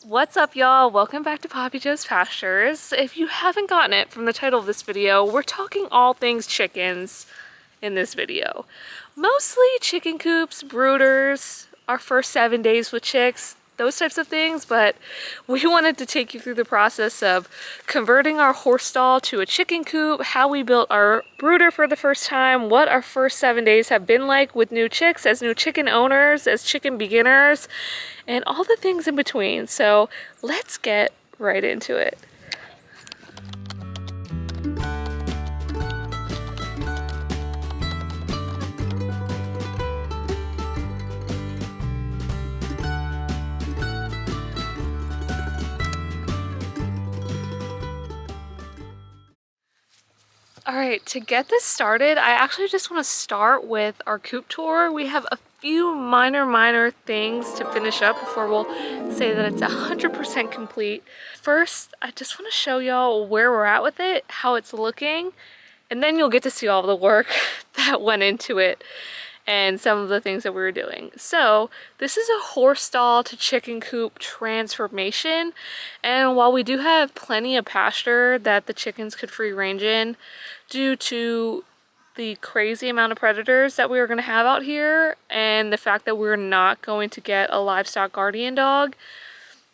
What's up, y'all? Welcome back to Poppy Joe's Pastures. If you haven't gotten it from the title of this video, we're talking all things chickens in this video. Mostly chicken coops, brooders, our first 7 days with chicks, those types of things, but we wanted to take you through the process of converting our horse stall to a chicken coop, how we built our brooder for the first time, what our first 7 days have been like with new chicks, as new chicken owners, as chicken beginners, and all the things in between. So let's get right into it. All right, to get this started, I actually just want to start with our coop tour. We have a few minor things to finish up before we'll say that it's 100% complete. First, I just want to show y'all where we're at with it, how it's looking, and then you'll get to see all the work that went into it and some of the things that we were doing. So this is a horse stall to chicken coop transformation, and while we do have plenty of pasture that the chickens could free range in due to the crazy amount of predators that we are going to have out here and the fact that we're not going to get a livestock guardian dog,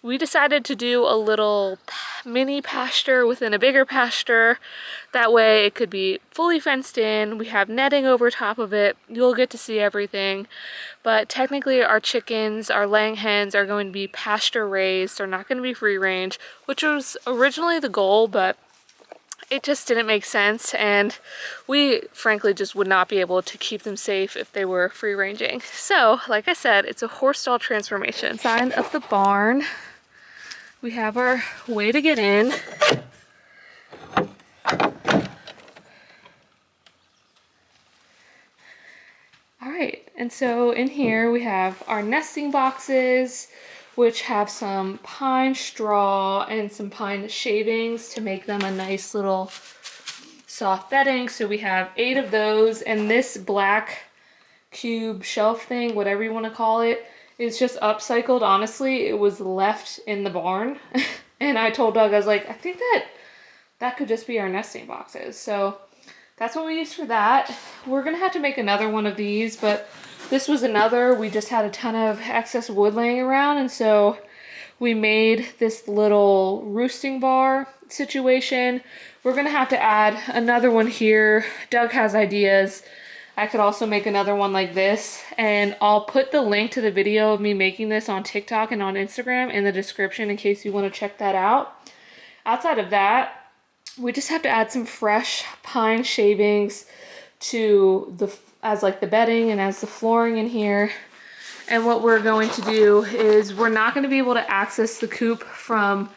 we decided to do a little mini pasture within a bigger pasture. That way it could be fully fenced in. We have netting over top of it. You'll get to see everything. But technically our chickens, our laying hens, are going to be pasture raised. They're not going to be free range, which was originally the goal, but it just didn't make sense, and we frankly just would not be able to keep them safe if they were free ranging. So like I said, it's a horse stall transformation. Inside of the barn, we have our way to get in. All right, and so in here we have our nesting boxes, which have some pine straw and some pine shavings to make them a nice little soft bedding. So we have 8 of those, and this black cube shelf thing, whatever you want to call it, is just upcycled. Honestly, it was left in the barn and I told Doug, I was like, I think that could just be our nesting boxes. So that's what we used for that. We're gonna have to make another one of these, but this was another. We just had a ton of excess wood laying around, and so we made this little roosting bar situation. We're gonna have to add another one here. Doug has ideas. I could also make another one like this, and I'll put the link to the video of me making this on TikTok and on Instagram in the description in case you want to check that out. Outside of that, we just have to add some fresh pine shavings to as like the bedding and as the flooring in here. And what we're going to do is we're not going to be able to access the coop from,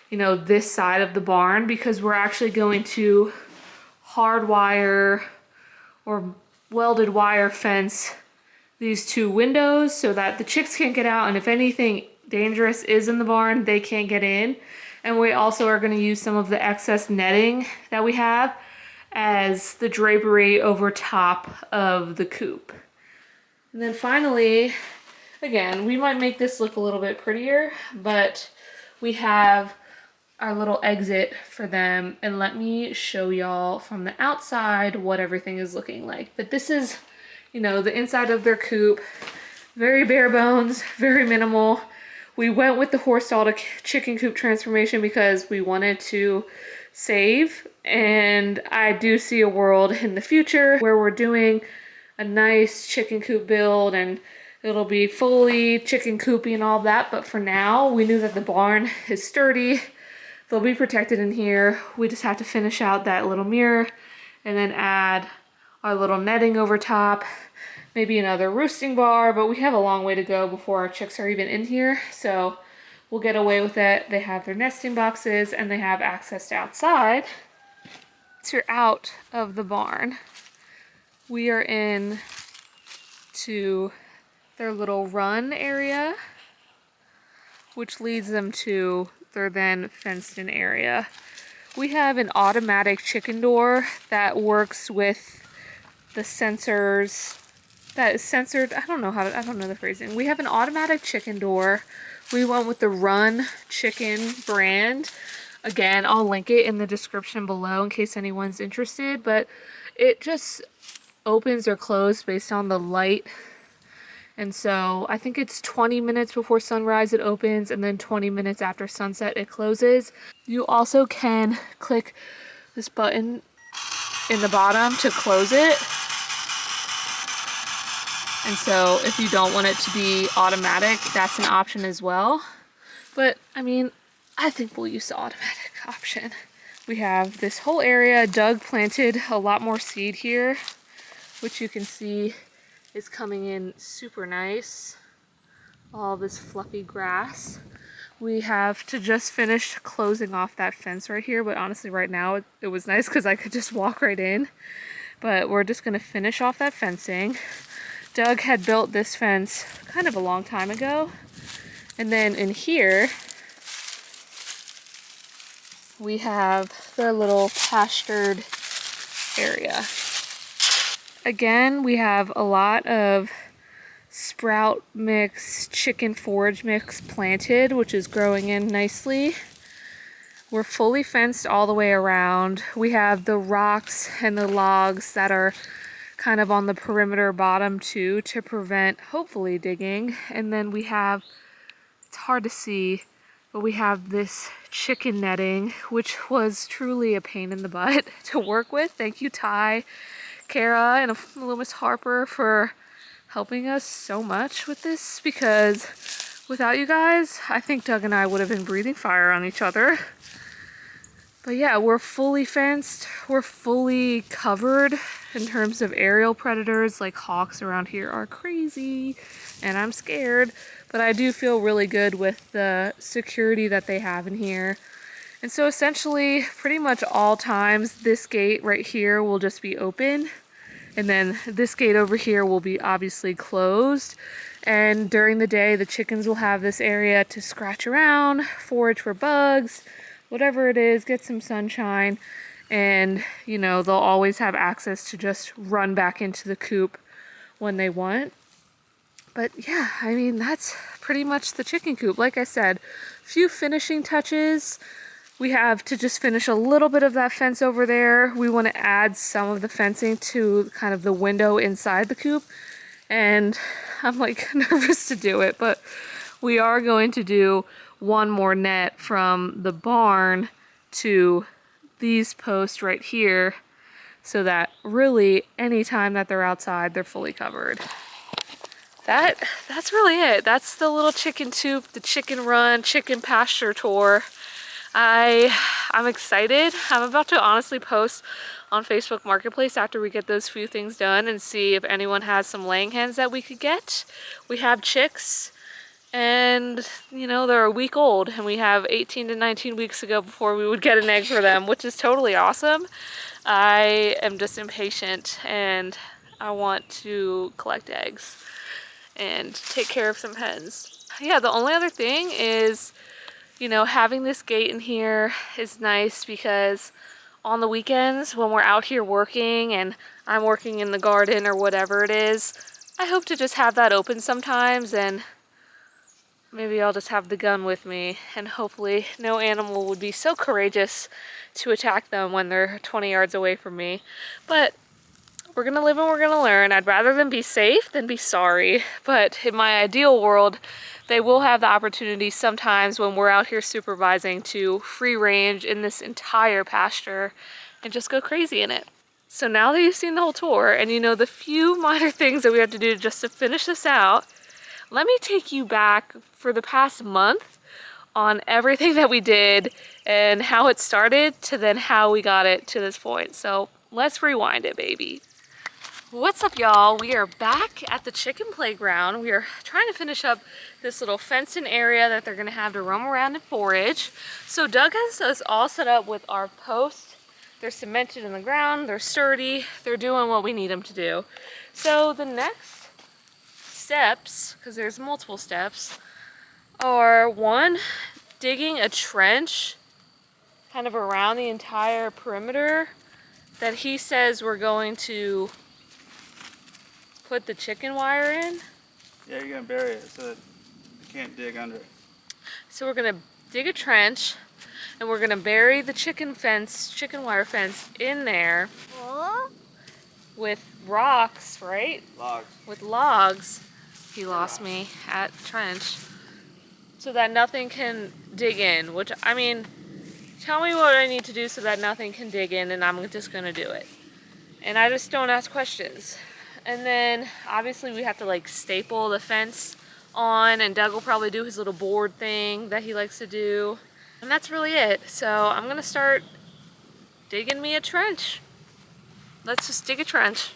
you know, this side of the barn, because we're actually going to hardwire or welded wire fence these 2 windows so that the chicks can't get out, and if anything dangerous is in the barn, they can't get in. And we also are going to use some of the excess netting that we have as the drapery over top of the coop. And then finally, again, we might make this look a little bit prettier, but we have our little exit for them, and let me show y'all from the outside what everything is looking like. But this is, you know, the inside of their coop. Very bare bones, very minimal. We went with the horse stall to chicken coop transformation because we wanted to save, and I do see a world in the future where we're doing a nice chicken coop build and it'll be fully chicken coopy and all that. But for now, we knew that the barn is sturdy. They'll be protected in here. We just have to finish out that little mirror and then add our little netting over top, maybe another roosting bar, but we have a long way to go before our chicks are even in here. So we'll get away with it. They have their nesting boxes and they have access to outside. Once you're out of the barn, we are in to their little run area, which leads them to their then fenced in area. We have an automatic chicken door that works with the sensors that is censored. I don't know the phrasing. We have an automatic chicken door We went with the Run Chicken brand. Again, I'll link it in the description below in case anyone's interested, but it just opens or closes based on the light. And so I think it's 20 minutes before sunrise it opens, and then 20 minutes after sunset it closes. You also can click this button in the bottom to close it. And so if you don't want it to be automatic, that's an option as well. But I mean, I think we'll use the automatic option. We have this whole area. Doug planted a lot more seed here, which you can see is coming in super nice. All this fluffy grass. We have to just finish closing off that fence right here, but honestly right now it was nice because I could just walk right in. But we're just gonna finish off that fencing. Doug had built this fence kind of a long time ago. And then in here, we have the little pastured area. Again, we have a lot of sprout mix, chicken forage mix planted, which is growing in nicely. We're fully fenced all the way around. We have the rocks and the logs that are kind of on the perimeter bottom too to prevent, hopefully, digging. And then we have, it's hard to see, but we have this chicken netting, which was truly a pain in the butt to work with. Thank you, Ty, Kara, and little Miss Harper for helping us so much with this, because without you guys, I think Doug and I would have been breathing fire on each other. But yeah, we're fully fenced. We're fully covered in terms of aerial predators. Like hawks around here are crazy and I'm scared, but I do feel really good with the security that they have in here. And so essentially, pretty much all times, this gate right here will just be open. And then this gate over here will be obviously closed. And during the day, the chickens will have this area to scratch around, forage for bugs, whatever it is, get some sunshine. And, you know, they'll always have access to just run back into the coop when they want. But yeah, I mean, that's pretty much the chicken coop. Like I said, few finishing touches. We have to just finish a little bit of that fence over there. We want to add some of the fencing to kind of the window inside the coop. And I'm like nervous to do it, but we are going to do one more net from the barn to these posts right here, so that really anytime that they're outside, they're fully covered. That's really it. That's the little chicken coop, the chicken run, chicken pasture tour. I'm excited. I'm about to honestly post on Facebook Marketplace after we get those few things done and see if anyone has some laying hens that we could get. We have chicks and, you know, they're a week old and we have 18 to 19 weeks to go before we would get an egg for them, which is totally awesome. I am just impatient and I want to collect eggs and take care of some hens. Yeah, the only other thing is, you know, having this gate in here is nice because on the weekends when we're out here working and I'm working in the garden or whatever it is, I hope to just have that open sometimes, and maybe I'll just have the gun with me and hopefully no animal would be so courageous to attack them when they're 20 yards away from me. But we're gonna live and we're gonna learn. I'd rather them be safe than be sorry. But in my ideal world, they will have the opportunity sometimes when we're out here supervising to free range in this entire pasture and just go crazy in it. So now that you've seen the whole tour and you know the few minor things that we have to do just to finish this out, let me take you back for the past month on everything that we did and how it started to then how we got it to this point. So let's rewind it, baby. What's up, y'all? We are back at the chicken playground. We are trying to finish up this little fenced-in area that they're gonna have to roam around and forage. So Doug has us all set up with our posts. They're cemented in the ground, they're sturdy, they're doing what we need them to do. So the next steps, because there's multiple steps, are one, digging a trench kind of around the entire perimeter that he says we're going to put the chicken wire in. Yeah, you're gonna bury it so that you can't dig under it. So we're gonna dig a trench and we're gonna bury the chicken wire fence in there with rocks, right? Logs. With logs. He lost me at trench. So that nothing can dig in, which, I mean, tell me what I need to do so that nothing can dig in and I'm just gonna do it. And I just don't ask questions. And then obviously we have to like staple the fence on, and Doug will probably do his little board thing that he likes to do. And that's really it. So I'm gonna start digging me a trench. Let's just dig a trench.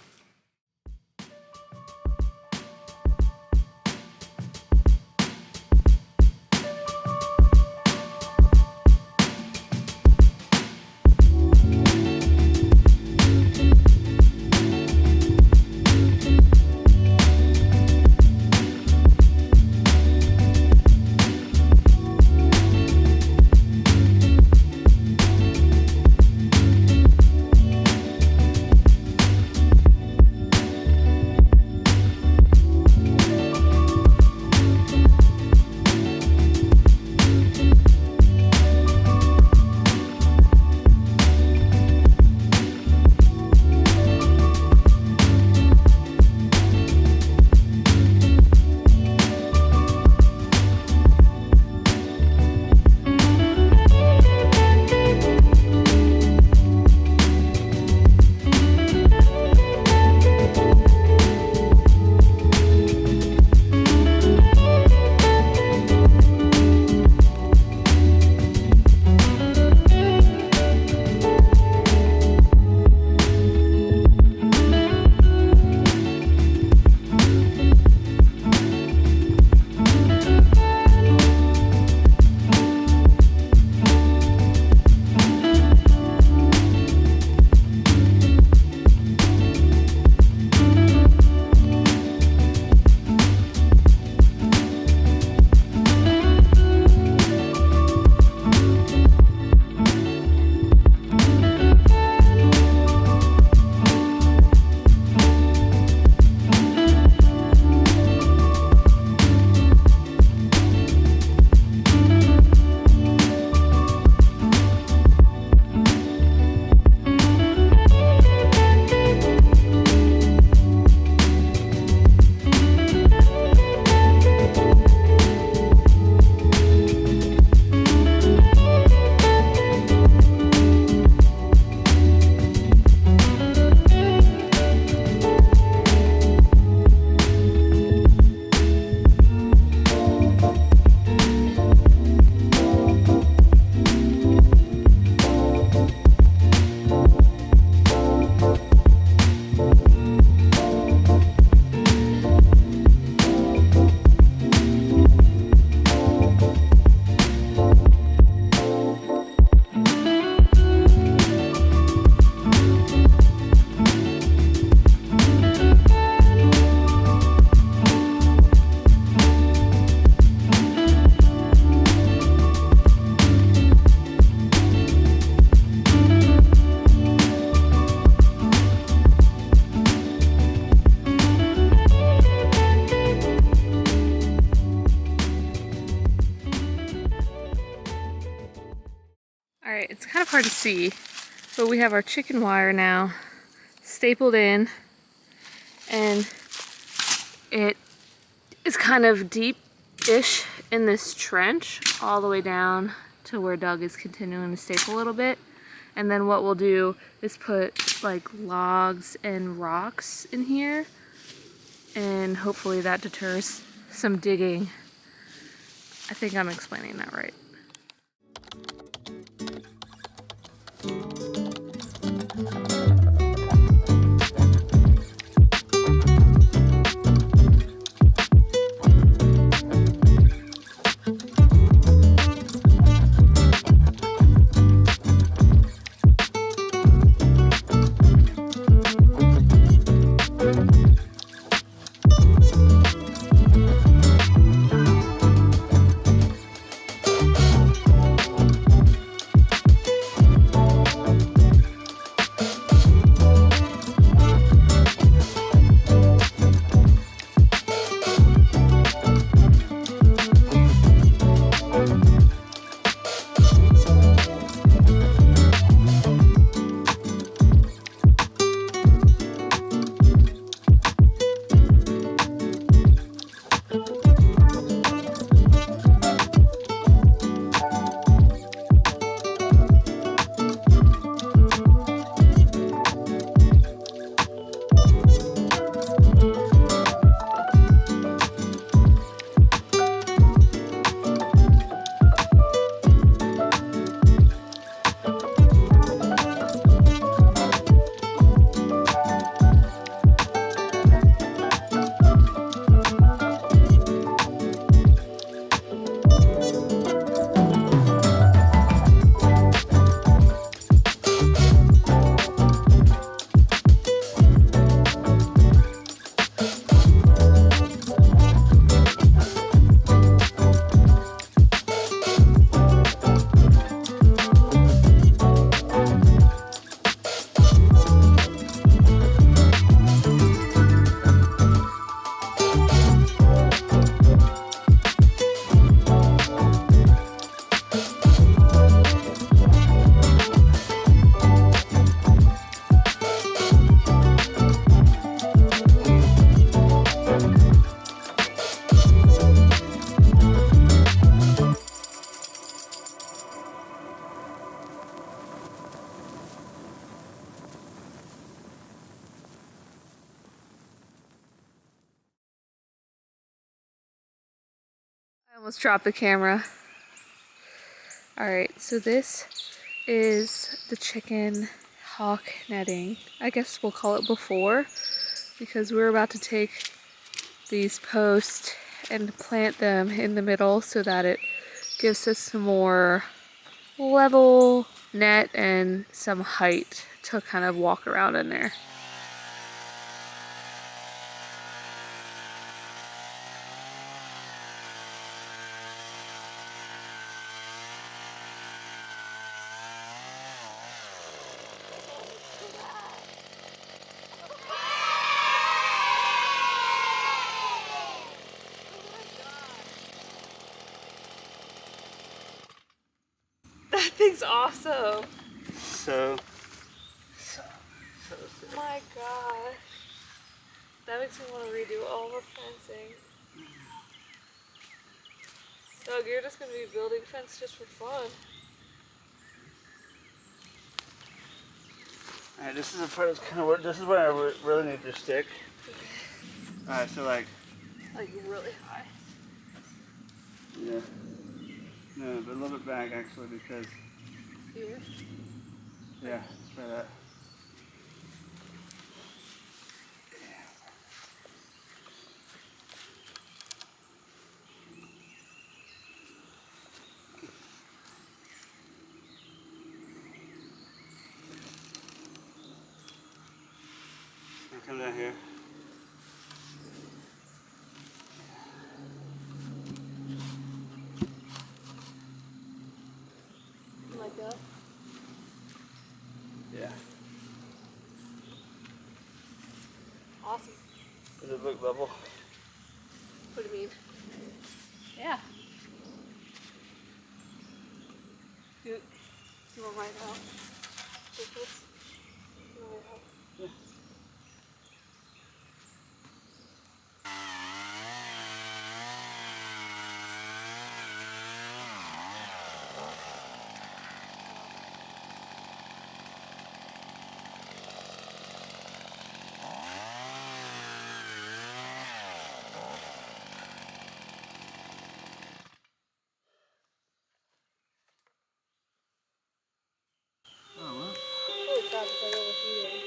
Alright, it's kind of hard to see, but we have our chicken wire now stapled in, and it is kind of deep-ish in this trench all the way down to where Doug is continuing to staple a little bit. And then what we'll do is put like logs and rocks in here, and hopefully that deters some digging. I think I'm explaining that right. Let's drop the camera. All right, so this is the chicken hawk netting. I guess we'll call it before, because we're about to take these posts and plant them in the middle so that it gives us some more level net and some height to kind of walk around in there. That thing's awesome. So Oh my gosh. That makes me want to redo all the fencing. Doug, you're just going to be building fence just for fun. Alright, this is the part that's kind of work. This is where I really need your stick. Alright, so like Really high. yeah. No, but a little bit back actually because Here? yeah, try that. Come down here. Like that? Yeah. Awesome. Does it look level? What do you mean? Yeah. You want my help? With this? You want my help? Yeah. Oh well. Holy crap, it's like overheating.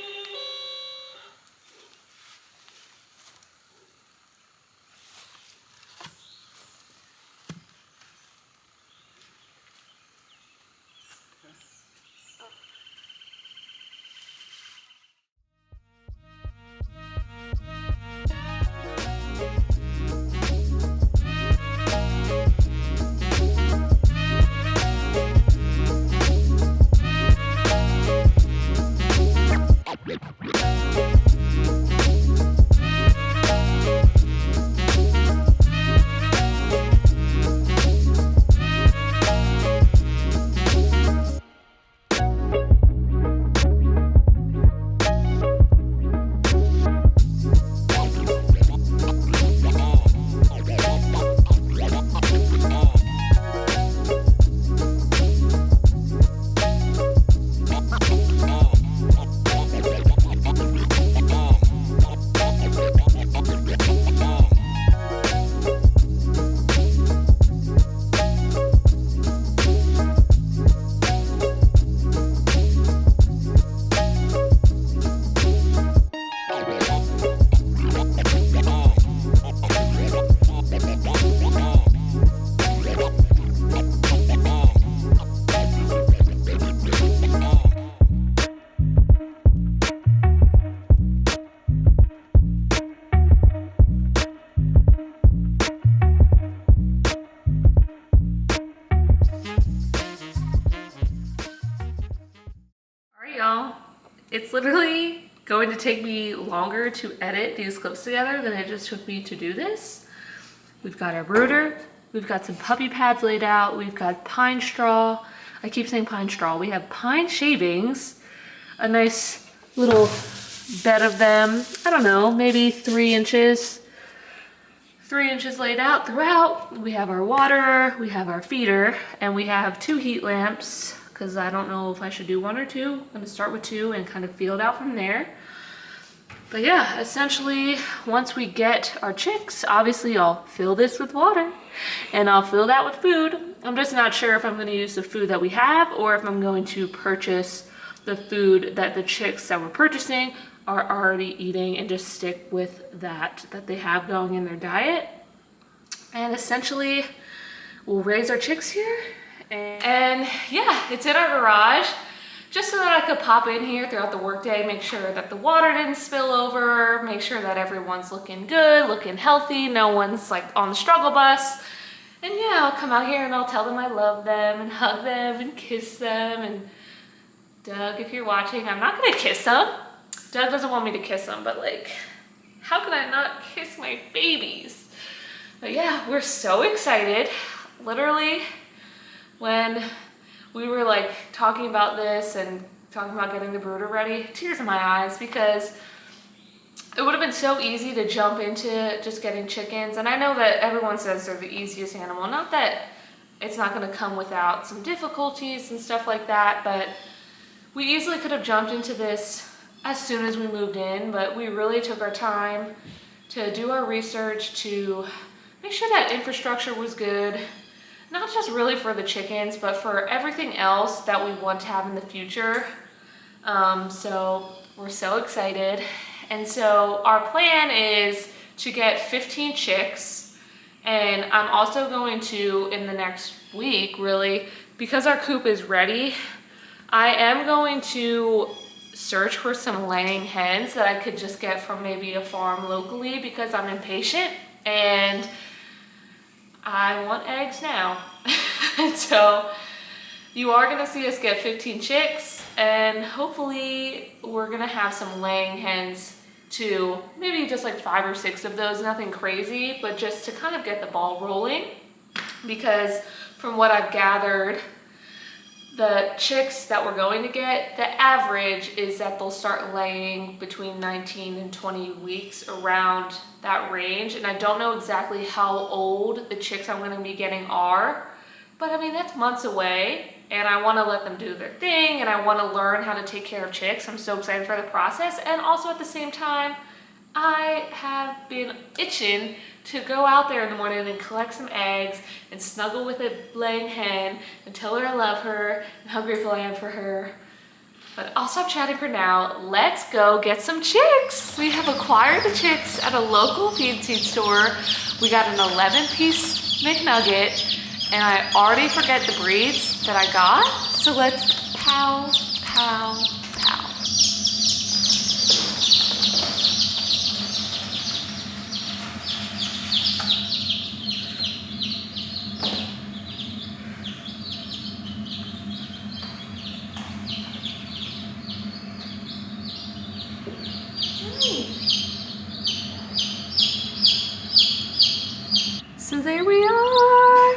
Y'all, it's literally going to take me longer to edit these clips together than it just took me to do this. We've got our brooder, we've got some puppy pads laid out, we've got pine straw. I keep saying pine straw. We have pine shavings, a nice little bed of them. I don't know, maybe 3 inches. 3 inches laid out throughout. We have our water, we have our feeder, and we have 2 heat lamps, because I don't know if I should do 1 or 2. I'm gonna start with 2 and kind of feel it out from there. But yeah, essentially, once we get our chicks, obviously I'll fill this with water and I'll fill that with food. I'm just not sure if I'm going to use the food that we have or if I'm going to purchase the food that the chicks that we're purchasing are already eating and just stick with that they have going in their diet. And essentially, we'll raise our chicks here. And yeah, it's in our garage. Just so that I could pop in here throughout the workday, make sure that the water didn't spill over, make sure that everyone's looking good, looking healthy, no one's like on the struggle bus. And yeah, I'll come out here and I'll tell them I love them and hug them and kiss them. And Doug, if you're watching, I'm not gonna kiss them. Doug doesn't want me to kiss them, but like, how can I not kiss my babies? But yeah, we're so excited. Literally, when we were like talking about this and talking about getting the brooder ready, tears in my eyes, because it would have been so easy to jump into just getting chickens. And I know that everyone says they're the easiest animal. Not that it's not going to come without some difficulties and stuff like that, but we easily could have jumped into this as soon as we moved in, but we really took our time to do our research to make sure that infrastructure was good. Not just really for the chickens, but for everything else that we want to have in the future. So we're so excited. And so our plan is to get 15 chicks. And I'm also going to, in the next week, really, because our coop is ready, I am going to search for some laying hens that I could just get from maybe a farm locally, because I'm impatient and I want eggs now. And so you are gonna see us get 15 chicks, and hopefully we're gonna have some laying hens too. Maybe just like 5 or 6 of those, nothing crazy, but just to kind of get the ball rolling. Because from what I've gathered, the chicks that we're going to get, the average is that they'll start laying between 19 and 20 weeks, around that range. And I don't know exactly how old the chicks I'm going to be getting are, but I mean, that's months away, and I want to let them do their thing, and I want to learn how to take care of chicks. I'm so excited for the process. And also at the same time, I have been itching to go out there in the morning and collect some eggs and snuggle with a laying hen and tell her I love her and how grateful I am for her. But I'll stop chatting for now. Let's go get some chicks. We have acquired the chicks at a local feed seed store. We got an 11-piece McNugget, and I already forget the breeds that I got. So let's pow, pow, pow. So there we are.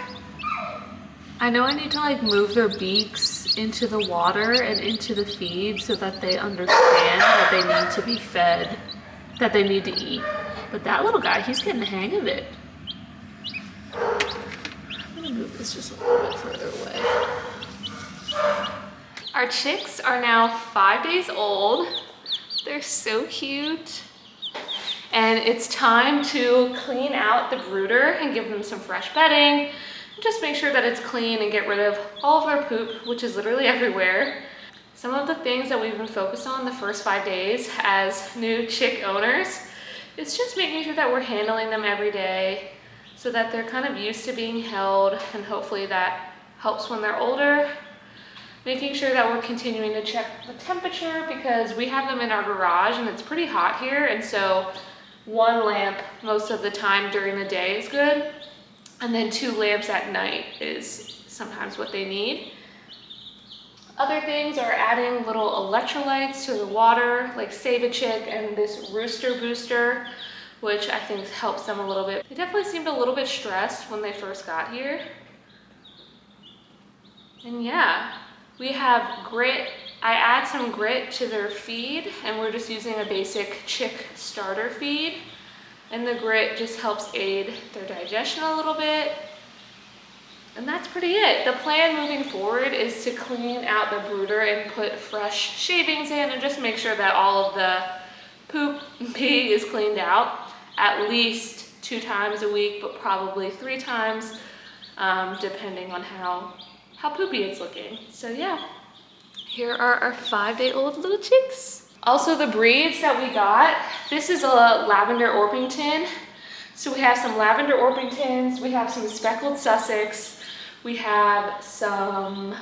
I know I need to like move their beaks into the water and into the feed so that they understand that they need to be fed, that they need to eat. But that little guy, he's getting the hang of it. I'm gonna move this just a little bit further away. Our chicks are now 5 days old. They're so cute. And it's time to clean out the brooder and give them some fresh bedding. Just make sure that it's clean and get rid of all of their poop, which is literally everywhere. Some of the things that we've been focused on the first 5 days as new chick owners is just making sure that we're handling them every day so that they're kind of used to being held, and hopefully that helps when they're older. Making sure that we're continuing to check the temperature, because we have them in our garage and it's pretty hot here, and so 1 lamp most of the time during the day is good, and then 2 lamps at night is sometimes what they need. Other things are adding little electrolytes to the water, like Save a Chick and this Rooster Booster, which I think helps them a little bit. They definitely seemed a little bit stressed when they first got here. And yeah, we have grit. I add some grit to their feed, and we're just using a basic chick starter feed. And the grit just helps aid their digestion a little bit. And that's pretty it. The plan moving forward is to clean out the brooder and put fresh shavings in and just make sure that all of the poop and pee is cleaned out at least 2 times a week, but probably 3 times, depending on how poopy it's looking. So yeah, here are our 5-day-old little chicks. Also the breeds that we got, this is a lavender Orpington. So we have some lavender Orpingtons, we have some speckled Sussex, we have some,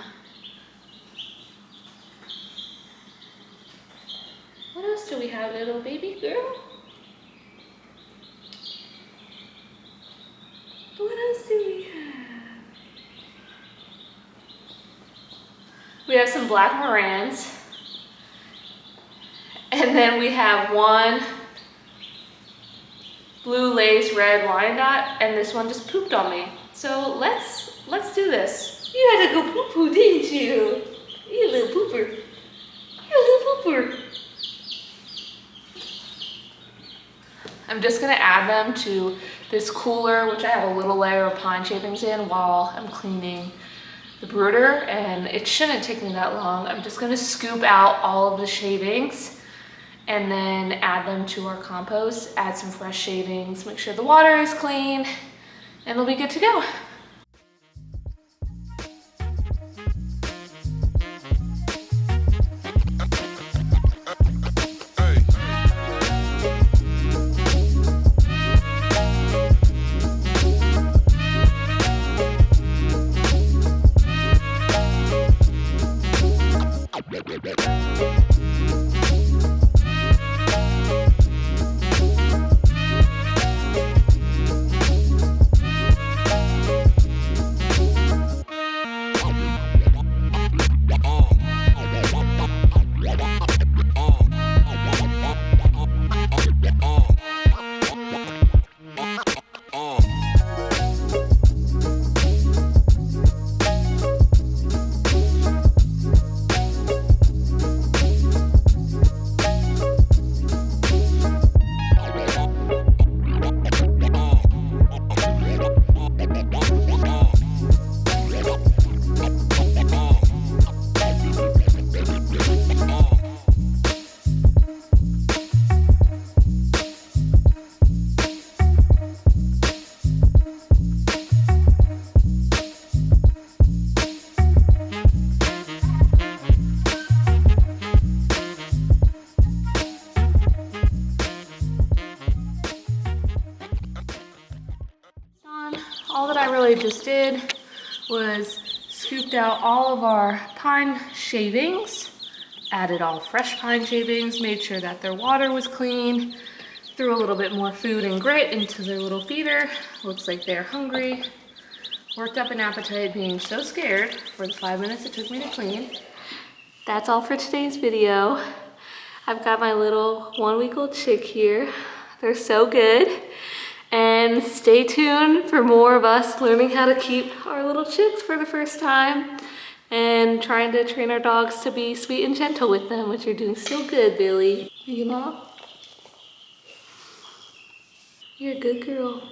what else do we have, little baby girl? What else do we have? We have some black Morans. And then we have one blue lace red Wyandotte, and this one just pooped on me. So let's do this. You had to go poo poo, didn't you? You little pooper. You little pooper. I'm just gonna add them to this cooler, which I have a little layer of pine shavings in while I'm cleaning the brooder, and it shouldn't take me that long. I'm just gonna scoop out all of the shavings and then add them to our compost, add some fresh shavings, make sure the water is clean, and it'll be good to go. All that I really just did was scooped out all of our pine shavings, added all fresh pine shavings, made sure that their water was clean, threw a little bit more food and grit into their little feeder. Looks like they're hungry. Worked up an appetite being so scared for the 5 minutes it took me to clean. That's all for today's video. I've got my little 1-week-old chick here. They're so good. And stay tuned for more of us learning how to keep our little chicks for the first time and trying to train our dogs to be sweet and gentle with them, which you're doing so good, Billy. You, Mom? You're a good girl.